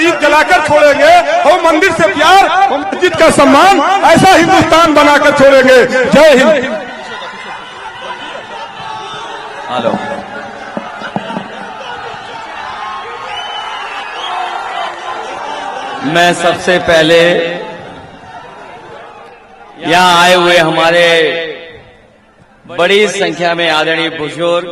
दीप जलाकर छोड़ेंगे, हो मंदिर से प्यार, हो मस्जिद का सम्मान, ऐसा हिंदुस्तान बनाकर छोड़ेंगे। जय हिंद। हेलो, मैं सबसे पहले यहां आए हुए हमारे बड़ी संख्या में आदरणीय बुजुर्ग,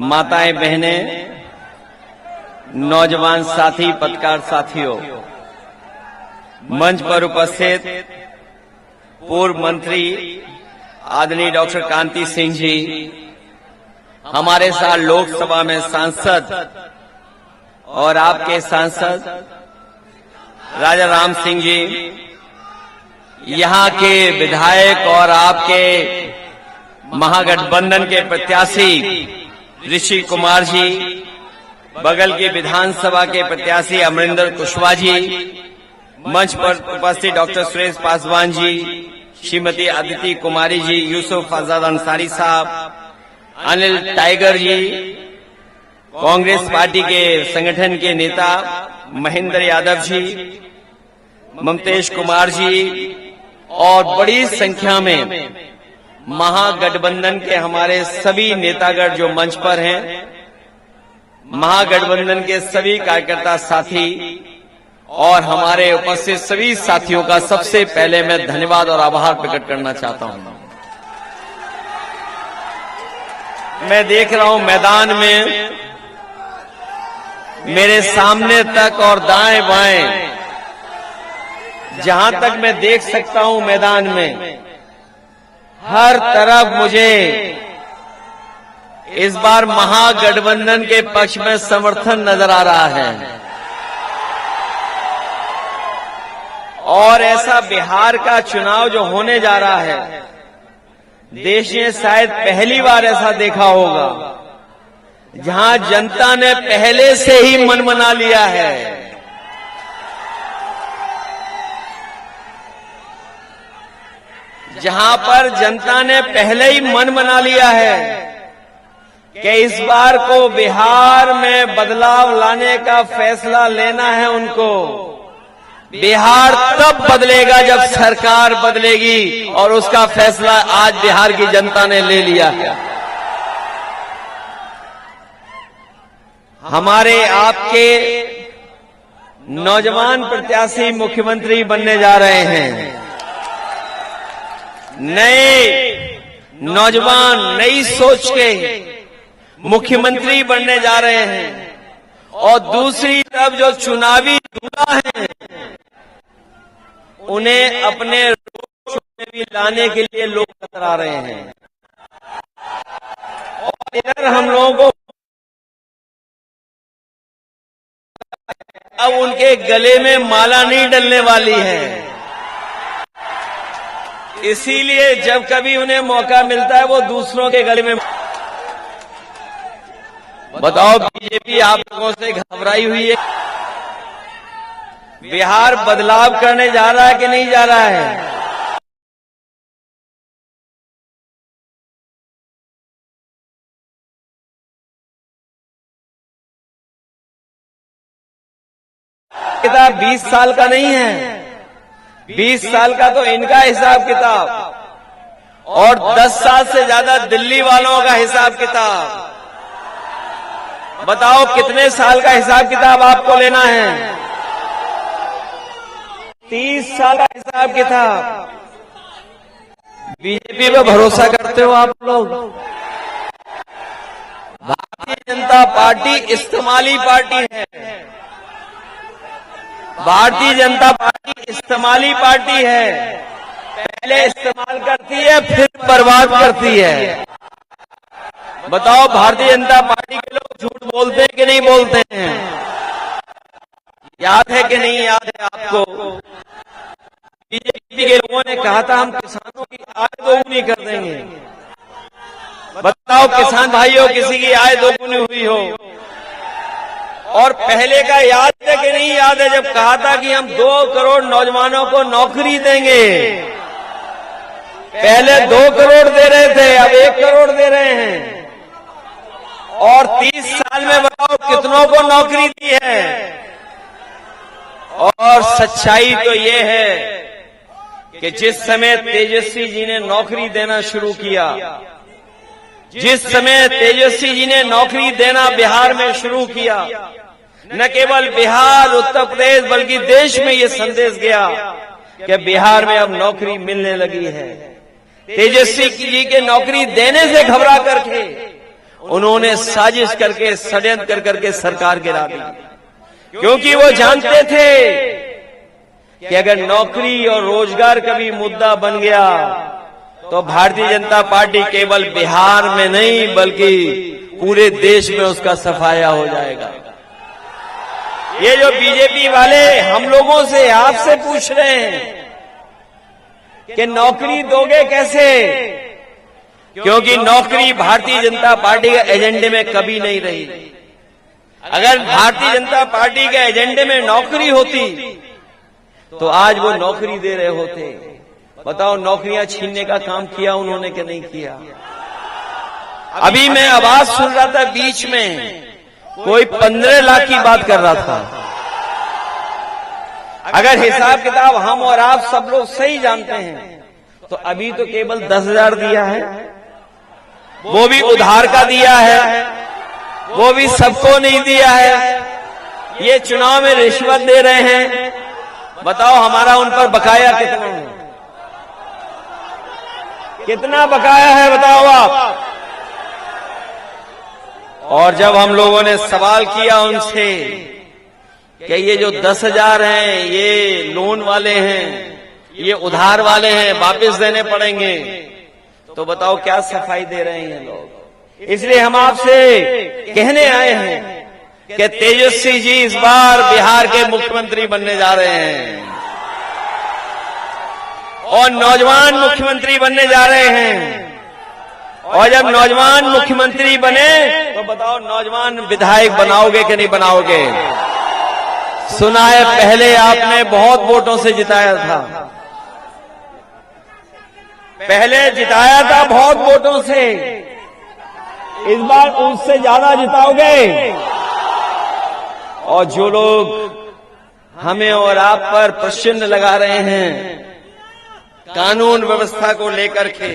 माताएं, बहनें, नौजवान साथी, पत्रकार साथियों, मंच पर उपस्थित पूर्व मंत्री आदरणीय डॉक्टर कांति सिंह जी, हमारे साथ लोकसभा में सांसद और आपके सांसद राजा राम सिंह जी, यहां के विधायक और आपके महागठबंधन के प्रत्याशी ऋषि कुमार जी, बगल के विधानसभा के प्रत्याशी अमरिंदर कुशवाहा जी, मंच पर उपस्थित डॉक्टर सुरेश पासवान जी, श्रीमती अदिति कुमारी जी, यूसुफ आजाद अंसारी साहब, अनिल टाइगर जी, कांग्रेस पार्टी के संगठन के नेता महेंद्र यादव जी, ममतेश कुमार जी और बड़ी संख्या में महागठबंधन के हमारे सभी नेतागण जो मंच पर हैं, महागठबंधन के सभी कार्यकर्ता साथी और हमारे उपस्थित सभी साथियों का सबसे पहले मैं धन्यवाद और आभार प्रकट करना चाहता हूं। मैं देख रहा हूं मैदान में मेरे सामने तक और दाएं बाएं जहां तक मैं देख सकता हूं मैदान में हर तरफ मुझे इस बार महागठबंधन के पक्ष में समर्थन नजर आ रहा है। और ऐसा बिहार का चुनाव जो होने जा रहा है, देश ने शायद पहली बार ऐसा देखा होगा जहां जनता ने पहले से ही मन बना लिया है। जहां पर जनता ने पहले ही मन बना लिया है कि इस बार को बिहार में बदलाव लाने का फैसला लेना है उनको। बिहार तब बदलेगा जब सरकार बदलेगी और उसका फैसला आज बिहार की जनता ने ले लिया है। हमारे आपके नौजवान प्रत्याशी मुख्यमंत्री बनने जा रहे हैं। नए नौजवान नई सोच के मुख्यमंत्री बनने जा रहे हैं और दूसरी तरफ जो चुनावी दूल्हा है उन्हें अपने रोड शो में भी लाने के लिए लोग कतरा रहे हैं। और इधर हम लोगों को अब उनके गले में माला नहीं डलने वाली है। इसीलिए जब कभी उन्हें मौका मिलता है वो दूसरों के गले में। बताओ, बीजेपी आप लोगों से घबराई हुई है? बिहार बदलाव करने जा रहा है कि नहीं जा रहा है? किताब 20 साल का नहीं है, 20 साल का तो इनका हिसाब किताब और 10 साल से ज्यादा दिल्ली वालों का हिसाब किताब। बताओ कितने साल का हिसाब किताब आपको लेना है? 30 साल का हिसाब किताब। बीजेपी पे भरोसा करते हो आप लोग? भारतीय जनता पार्टी इस्तेमाली पार्टी है। भारतीय जनता पार्टी इस्तेमाली पार्टी है। पहले इस्तेमाल करती है फिर बर्बाद करती है। बताओ, भारतीय जनता पार्टी के लोग झूठ बोलते हैं कि नहीं बोलते हैं? याद है कि नहीं याद है आपको? बीजेपी के लोगों ने कहा था हम किसानों की आय दोगुनी कर देंगे। बताओ किसान भाइयों, किसी की आय दोगुनी हुई हो? और पहले का याद है कि नहीं याद है जब कहा था कि हम 2 करोड़ नौजवानों को नौकरी देंगे? पहले 2 करोड़ दे रहे थे, अब 1 करोड़ दे रहे हैं। और 30 साल में बताओ कितनों को नौकरी दी है? सच्चाई तो ये है कि जिस समय तेजस्वी जी ने नौकरी देना शुरू किया, जिस समय तेजस्वी जी ने नौकरी देना बिहार में शुरू किया, न केवल बिहार, उत्तर प्रदेश बल्कि देश में ये संदेश गया कि बिहार में अब नौकरी मिलने लगी है। तेजस्वी जी के नौकरी देने से घबरा करके उन्होंने साजिश करके, षड्यंत्र करके सरकार गिरा दी, क्योंकि वो जानते थे कि अगर नौकरी और रोजगार का भी मुद्दा बन गया तो भारतीय जनता पार्टी केवल बिहार में नहीं बल्कि पूरे देश में उसका सफाया हो जाएगा। ये जो बीजेपी वाले हम लोगों से, आपसे पूछ रहे हैं कि नौकरी दोगे कैसे, क्योंकि नौकरी भारतीय जनता पार्टी के एजेंडे में कभी नहीं रही। अगर भारतीय जनता पार्टी के एजेंडे में नौकरी होती तो आज वो नौकरी दे रहे होते। बताओ, नौकरियां छीनने का काम किया उन्होंने कि नहीं किया? अभी मैं आवाज सुन रहा था, बीच में कोई 15 लाख की बात कर रहा था। अगर हिसाब किताब हम और आप सब लोग सही जानते हैं तो अभी तो केवल 10,000 दिया है, वो भी उधार का दिया है, वो भी सबको नहीं दिया है। ये चुनाव में रिश्वत दे रहे हैं। बताओ, हमारा उन पर बकाया कितना है? कितना बकाया है बताओ आप? और जब हम लोगों ने सवाल किया उनसे कि ये जो 10,000 हैं ये लोन वाले हैं, ये उधार वाले हैं, वापस देने पड़ेंगे, तो बताओ क्या सफाई दे रहे हैं लोग। इसलिए हम आपसे कहने आए हैं कि तेजस्वी जी इस बार बिहार के मुख्यमंत्री बनने जा रहे हैं और नौजवान मुख्यमंत्री बनने जा रहे हैं। और जब नौजवान मुख्यमंत्री बने तो बताओ, नौजवान विधायक बनाओगे कि नहीं बनाओगे? सुना है पहले आपने बहुत वोटों से जिताया था, पहले जिताया था बहुत वोटों से, इस बार उससे ज्यादा जिताओगे? और जो लोग हमें और आप पर प्रश्न लगा रहे हैं कानून व्यवस्था को लेकर के,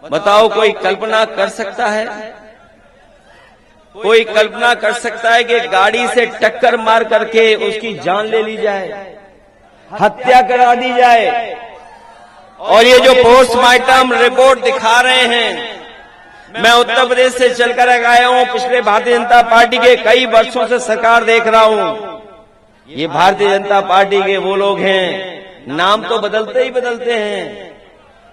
बताओ कोई कल्पना कर सकता है? कोई कल्पना कर सकता है कि गाड़ी से टक्कर मार करके उसकी जान ले ली जाए, हत्या करा दी जाए? और ये जो पोस्टमार्टम रिपोर्ट दिखा रहे हैं, मैं उत्तर प्रदेश से चलकर आया हूं, पिछले भारतीय जनता पार्टी के कई वर्षों से सरकार देख रहा हूं। ये भारतीय जनता पार्टी के वो लोग हैं, नाम तो बदलते ही बदलते हैं,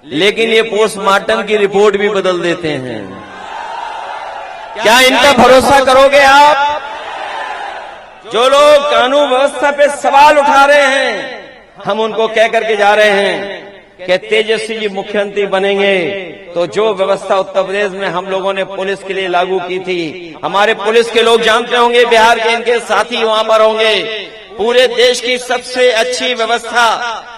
लेकिन ये पोस्टमार्टम की रिपोर्ट भी बदल देते हैं। क्या इनका भरोसा करोगे आप? जो लोग कानून व्यवस्था पे सवाल उठा रहे हैं, हम उनको कह करके जा रहे हैं कि तेजस्वी जी मुख्यमंत्री बनेंगे तो जो व्यवस्था उत्तर प्रदेश में हम लोगों ने पुलिस के लिए लागू की थी, हमारे पुलिस के लोग जानते होंगे, बिहार के इनके साथी वहां पर होंगे, पूरे देश की सबसे अच्छी व्यवस्था,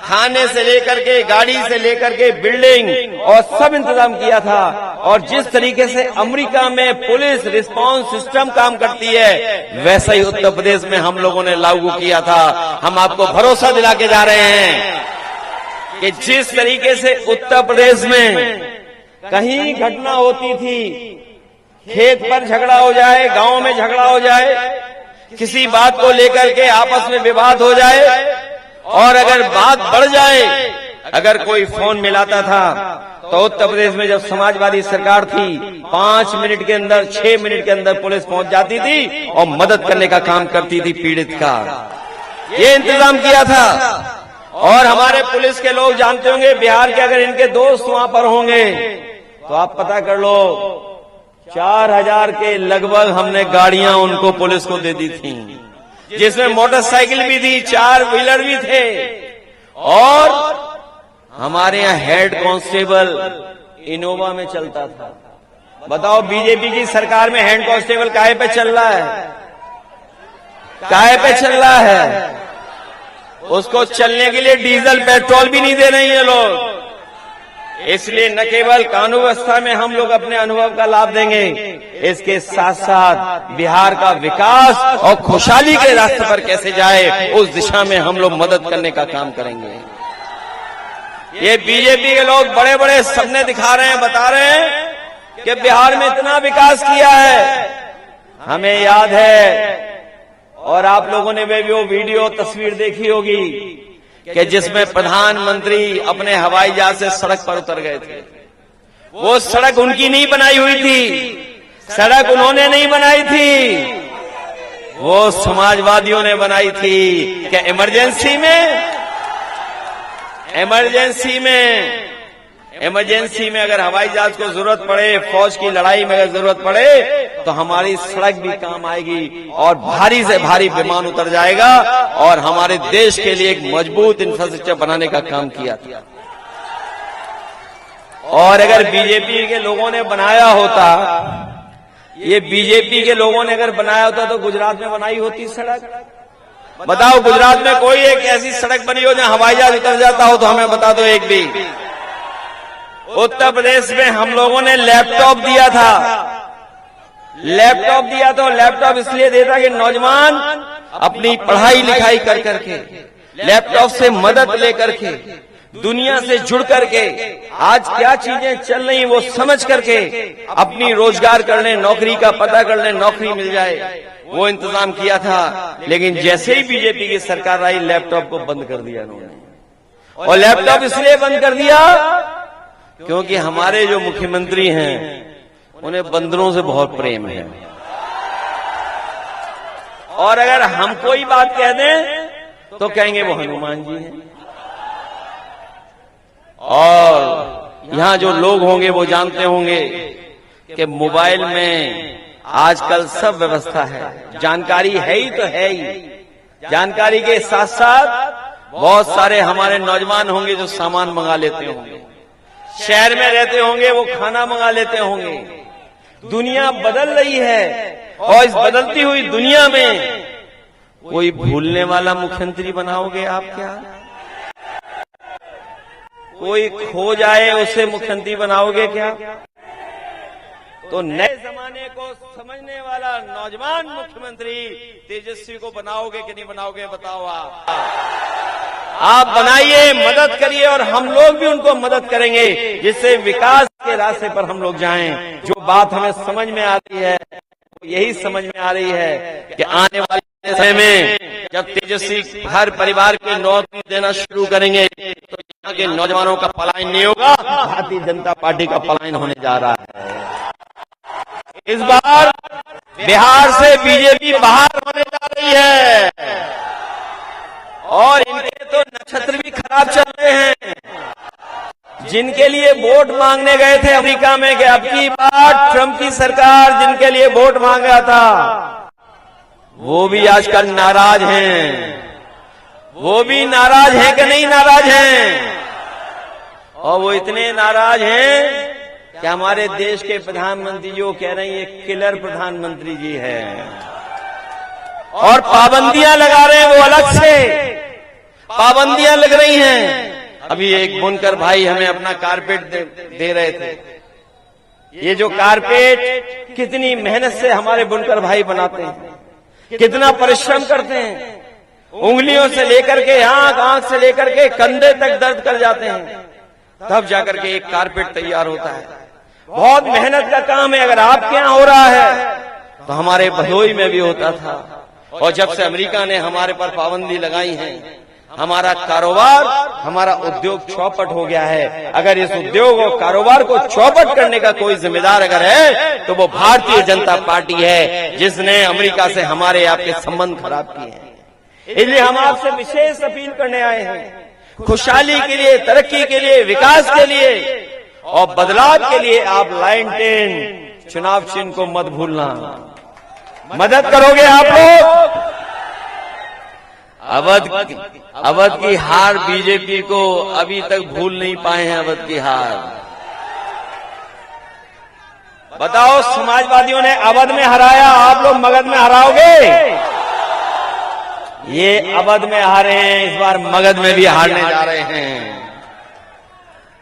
खाने से लेकर के, गाड़ी से लेकर के, बिल्डिंग और सब इंतजाम किया था। और जिस तरीके से अमेरिका में पुलिस रिस्पांस सिस्टम काम करती है, वैसा ही उत्तर प्रदेश में हम लोगों ने लागू किया था। हम आपको भरोसा दिला के जा रहे हैं कि जिस तरीके से उत्तर प्रदेश में कहीं घटना होती थी, खेत पर झगड़ा हो जाए, गांव में झगड़ा हो जाए, किसी बात को लेकर के आपस में विवाद हो जाए और अगर बात बढ़ जाए, अगर कोई फोन मिलाता था तो उत्तर प्रदेश में जब समाजवादी सरकार थी 5 मिनट के अंदर, 6 मिनट के अंदर पुलिस पहुंच जाती थी और मदद करने का काम करती थी पीड़ित का। ये इंतजाम किया था। और हमारे पुलिस के लोग जानते होंगे, बिहार के अगर इनके दोस्त वहां पर होंगे तो आप पता कर लो, 4000 के लगभग हमने गाड़ियां उनको पुलिस को दे दी थी, जिसमें मोटरसाइकिल भी थी, 4 व्हीलर भी थे। और हमारे यहाँ हेड कांस्टेबल इनोवा में चलता था। बताओ, बीजेपी की सरकार में हेड कांस्टेबल काहे पे चल रहा है? काहे पे चल रहा है? उसको चलने के लिए डीजल पेट्रोल भी नहीं दे रहे हैं लोग। इसलिए न केवल कानून व्यवस्था में हम लोग अपने अनुभव का लाभ देंगे, इसके साथ साथ बिहार का विकास और खुशहाली के रास्ते पर कैसे जाए उस दिशा में हम लोग मदद करने का काम करेंगे। ये बीजेपी के लोग बड़े बड़े सपने दिखा रहे हैं, बता रहे हैं कि बिहार में इतना विकास किया है। हमें याद है और आप लोगों ने भी वो वीडियो तस्वीर देखी होगी कि जिसमें प्रधानमंत्री अपने हवाई जहाज से सड़क पर उतर गए थे। वो सड़क उनकी नहीं बनाई हुई थी, सड़क उन्होंने नहीं बनाई थी, वो समाजवादियों ने बनाई थी कि इमरजेंसी में अगर हवाई जहाज को जरूरत पड़े, फौज की लड़ाई में अगर जरूरत पड़े तो हमारी सड़क भी काम आएगी और भारी से भारी विमान उतर जाएगा और हमारे देश के लिए एक मजबूत इंफ्रास्ट्रक्चर बनाने का काम किया था। और अगर बीजेपी के लोगों ने बनाया होता, ये बीजेपी के लोगों ने अगर बनाया होता तो गुजरात में बनाई होती सड़क। बताओ गुजरात में कोई एक ऐसी सड़क बनी हो जहां हवाई जहाज उतर जाता हो तो हमें बता दो एक भी। उत्तर प्रदेश में हम लोगों ने लैपटॉप दिया था, लैपटॉप इसलिए देता कि नौजवान अपनी पढ़ाई लिखाई कर करके, लैपटॉप से मदद लेकर के, दुनिया से जुड़ करके आज क्या चीजें चल रही वो समझ करके अपनी रोजगार कर लें, नौकरी का पता कर लें, नौकरी मिल जाए, वो इंतजाम किया था। लेकिन जैसे ही बीजेपी की सरकार आई लैपटॉप को बंद कर दिया उन्होंने। और लैपटॉप इसलिए बंद कर दिया क्योंकि हमारे जो मुख्यमंत्री हैं उन्हें बंदरों से बहुत प्रेम है, और अगर हम कोई बात कह दें तो कहेंगे वो हनुमान जी हैं। और यहां जो लोग होंगे वो जानते होंगे कि मोबाइल में आजकल सब व्यवस्था है, जानकारी है ही तो है ही। जानकारी के साथ साथ बहुत सारे हमारे नौजवान होंगे जो सामान मंगा लेते होंगे, शहर में रहते होंगे वो खाना मंगा लेते होंगे। दुनिया बदल रही है और इस बदलती हुई दुनिया में कोई भूलने वाला मुख्यमंत्री बनाओगे आप क्या? कोई खो जाए उसे मुख्यमंत्री बनाओगे क्या? तो नए जमाने को समझने वाला नौजवान मुख्यमंत्री तेजस्वी को बनाओगे कि नहीं बनाओगे बताओ आप बनाइए, मदद करिए और हम लोग भी उनको मदद करेंगे जिससे विकास के रास्ते पर हम लोग जाएं। जो बात हमें समझ में आ रही है यही समझ में आ रही है कि आने वाले समय में जब तेजस्वी हर परिवार को नौकरी देना शुरू करेंगे तो यहाँ के नौजवानों का पलायन नहीं होगा, भारतीय जनता पार्टी का पलायन होने जा रहा है। इस बार बिहार से बीजेपी बाहर होने जा रही है और इनके तो नक्षत्र भी खराब चल रहे हैं। जिनके लिए वोट मांगने गए थे अमेरिका में कि अब की बार ट्रंप की सरकार जिनके लिए वोट मांगा था वो भी आजकल नाराज हैं। वो भी नाराज हैं कि नहीं नाराज हैं? और वो इतने नाराज हैं कि हमारे देश के प्रधानमंत्री जो कह रहे हैं ये किलर प्रधानमंत्री जी है और पाबंदियां लगा रहे हैं, वो अलग से पाबंदियां लग रही हैं। अभी एक बुनकर भाई हमें अपना कारपेट दे रहे थे। ये जो कारपेट कितनी मेहनत से हमारे बुनकर भाई बनाते हैं, कितना परिश्रम करते हैं, उंगलियों से लेकर के आंख से लेकर के कंधे तक दर्द कर जाते हैं, तब जाकर के एक कारपेट तैयार होता है। बहुत मेहनत का काम है। अगर आपके यहाँ हो रहा है तो हमारे भदोई में भी होता था। और जब से अमेरिका ने हमारे पर पाबंदी लगाई है हमारा कारोबार, हमारा उद्योग चौपट हो गया है। अगर इस उद्योग और कारोबार को चौपट करने का कोई जिम्मेदार अगर है तो वो भारतीय जनता पार्टी है जिसने अमेरिका से हमारे आपके संबंध खराब किए हैं। इसलिए हम आपसे विशेष अपील करने आए हैं, खुशहाली के लिए, तरक्की के लिए, विकास के लिए और बदलाव के लिए आप लाइन 10 चुनाव चिन्ह को मत भूलना। मदद करोगे आप लोग? अवध की हार बीजेपी को अभी तक भूल नहीं पाए हैं। अवध की हार बताओ, समाजवादियों ने अवध में हराया, आप लोग मगध में हराओगे? ये अवध में हारे हैं, इस बार मगध में भी हारने जा रहे हैं।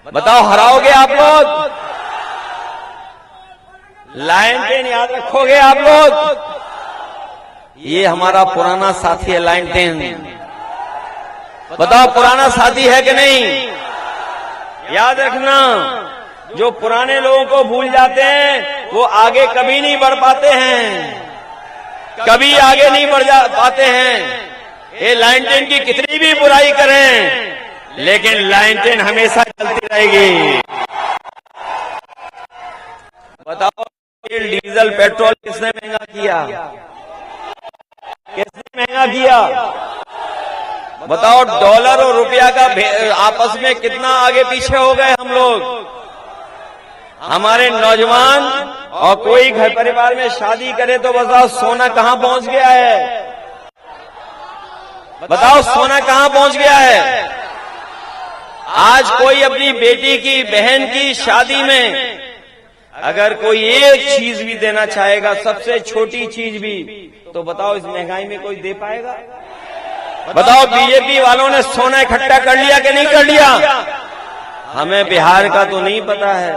बताओ हराओगे आप लोग? लाइन टेन याद रखोगे आप लोग? ये हमारा पुराना साथी है लाइन टेन। बताओ पुराना साथी है कि नहीं? याद रखना, जो पुराने लोगों को भूल जाते हैं वो आगे कभी नहीं बढ़ पाते हैं, कभी आगे नहीं बढ़ पाते हैं। ये लाइन टेन की कितनी भी बुराई करें, लेकिन लाइन टेन हमेशा चलती रहेगी। बताओ डीजल पेट्रोल किसने महंगा किया? किसने महंगा किया? बताओ डॉलर और रुपया का आपस में कितना आगे पीछे हो गए हम लोग। हमारे नौजवान और कोई घर परिवार में शादी करे तो बताओ सोना कहां पहुंच गया है? बताओ सोना कहां पहुंच गया है? आज कोई अपनी बेटी की बहन की शादी में अगर कोई एक चीज भी देना चाहेगा, सबसे छोटी चीज भी, तो बताओ इस महंगाई में कोई दे पाएगा? बताओ बीजेपी वालों ने सोना इकट्ठा कर लिया कि नहीं कर लिया? हमें बिहार का तो नहीं पता है,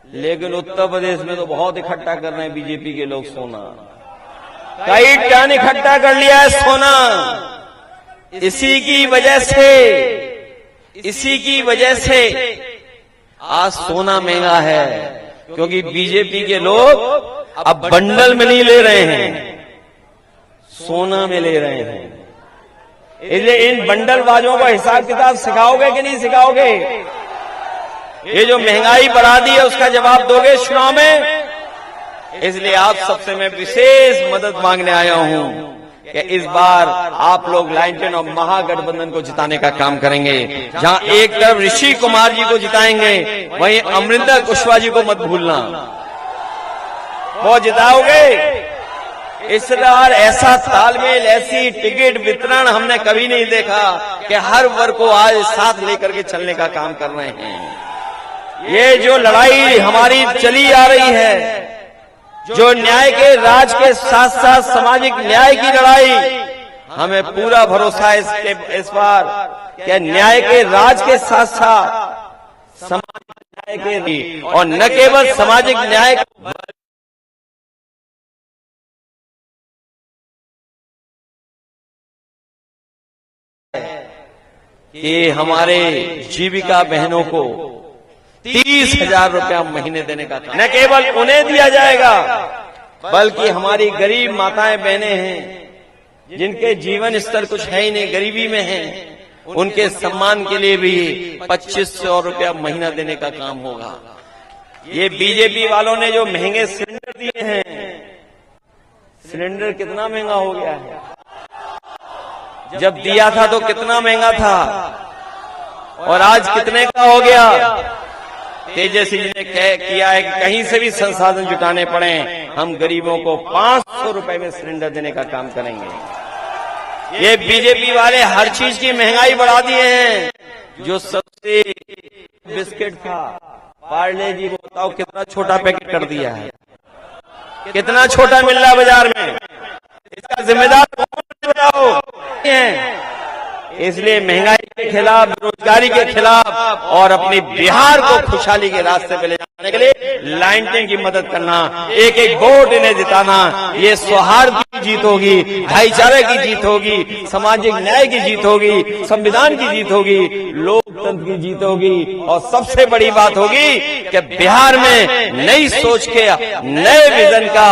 लेकिन उत्तर प्रदेश में तो बहुत इकट्ठा कर रहे हैं बीजेपी के लोग सोना। कई टन इकट्ठा कर लिया है सोना। इसी की वजह से आज सोना महंगा है, क्योंकि बीजेपी के लोग अब बंडल में नहीं ले रहे हैं, सोना में ले रहे हैं। इसलिए इन बंडलबाजों को हिसाब किताब सिखाओगे कि नहीं सिखाओगे? ये जो महंगाई बढ़ा दी है उसका जवाब दोगे चुनाव में? इसलिए आप सबसे मैं विशेष मदद मांगने आया हूं कि इस बार आप लोग लाइन टेन और महागठबंधन को जिताने का काम करेंगे। जहां एक तरफ ऋषि कुमार जी को जिताएंगे, वहीं अमरिंदर कुशवाहा जी को मत भूलना। वो जिताओगे? इस बार ऐसा तालमेल, ऐसी टिकट वितरण हमने कभी नहीं देखा कि हर वर्ग को आज साथ लेकर के चलने का काम कर रहे हैं। ये जो लड़ाई हमारी चली आ रही है, जो न्याय के राज के साथ साथ सामाजिक न्याय की लड़ाई, हमें पूरा भरोसा है इस बार कि न्याय के राज के साथ साथ सामाजिक न्याय के, और न केवल सामाजिक न्याय कि हमारे जीविका बहनों को 30,000 रुपया महीने देने का काम न केवल उन्हें दिया जाएगा, बल्कि हमारी गरीब माताएं बहनें हैं जिनके जीवन स्तर कुछ है ही नहीं, गरीबी में हैं, उनके सम्मान के लिए भी 2500 रुपया महीना देने का काम होगा। ये बीजेपी वालों ने जो महंगे सिलेंडर दिए हैं, सिलेंडर कितना महंगा हो गया है? जब दिया था तो कितना महंगा था, और आज कितने का हो गया? तेजस्वी जी ने किया है कि कहीं से भी संसाधन जुटाने पड़े, हम गरीबों को 500 रुपए में सिलेंडर देने का काम करेंगे। ये बीजेपी वाले हर चीज की महंगाई बढ़ा दिए हैं। जो सबसे बिस्किट था पार्ले जी, बताओ कितना छोटा पैकेट कर दिया है, कितना छोटा मिल रहा है बाजार में। इसका जिम्मेदार कौन बताओ? इसलिए महंगाई के खिलाफ, बेरोजगारी के खिलाफ और अपनी बिहार को खुशहाली के रास्ते पे ले जाने के लिए लाइन टेन की मदद करना, एक एक वोट इन्हें जिताना, ये सौहार्द की जीत होगी, भाईचारे की जीत होगी, सामाजिक न्याय की जीत होगी, संविधान की जीत होगी, लोकतंत्र की जीत होगी। और सबसे बड़ी बात होगी कि बिहार में नई सोच के, नए विजन का,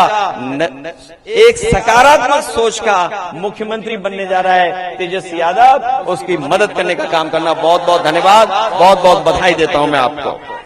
एक सकारात्मक सोच का मुख्यमंत्री बनने जा रहा है तेजस्वी यादव। उसकी मदद करने का काम करना। बहुत बहुत धन्यवाद, बहुत बहुत बधाई देता हूं मैं आपको।